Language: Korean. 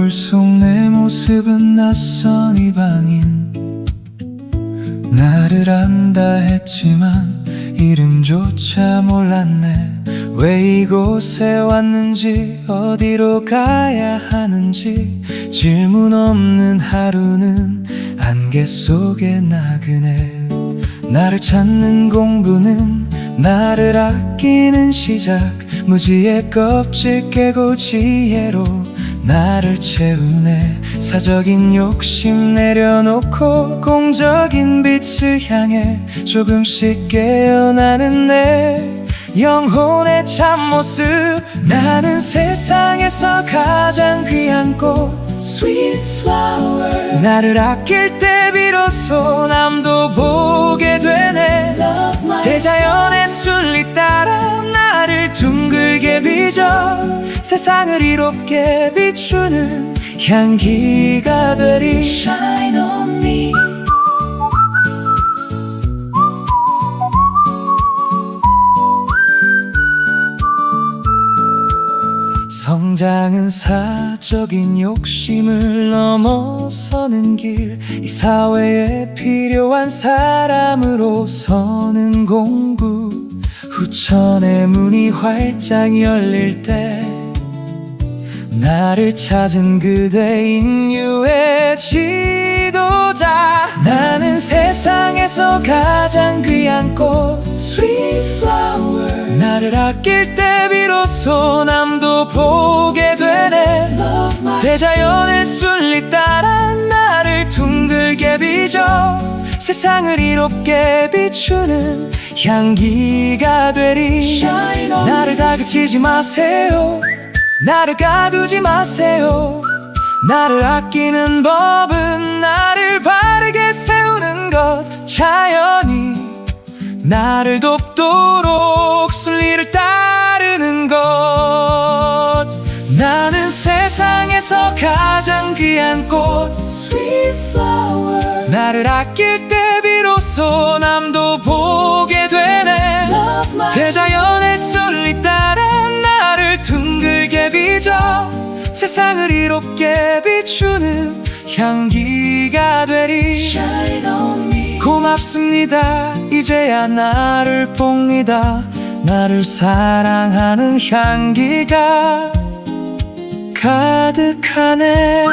거울 속 내 모습은 낯선 이방인. 나를 안다 했지만 이름조차 몰랐네. 왜 이곳에 왔는지 어디로 가야 하는지 질문 없는 하루는 안개 속에 나그네. 나를 찾는 공부는 나를 아끼는 시작. 무지의 껍질 깨고 지혜로 나를 채우네. 사적인 욕심 내려놓고 공적인 빛을 향해 조금씩 깨어나는 내 영혼의 참모습. 나는 세상에서 가장 귀한 꽃 Sweet flower. 나를 아낄 때 비로소 남도 보게 되네. 대자연의 순리 따라 나를 둥글게 빚어 세상을 이롭게 비추는 향기가 되리. Shine on me. 성장은 사적인 욕심을 넘어서는 길. 이 사회에 필요한 사람으로 서는 공부. 후천의 문이 활짝 열릴 때 나를 찾은 그대 인류의 지도자. 나는 세상에서 가장 귀한 꽃 Sweet flower. 나를 아낄 때 비로소 남도 보게 되네. 대자연의 순리 따라 나를 둥글게 빚어 세상을 이롭게 비추는 향기가 되리. 나를 다그치지 마세요. 나를 가두지 마세요. 나를 아끼는 법은 나를 바르게 세우는 것. 자연이 나를 돕도록 순리를 따르는 것. 나는 세상에서 가장 귀한 꽃 Sweet flower. 나를 아낄 때 비로소 남도 보게 되네. 대자연의 순리 따라 나를 둥글게 빚어 세상을 이롭게 비추는 향기가 되리. 고맙습니다. 이제야 나를 봅니다. 나를 사랑하는 향기가 가득하네.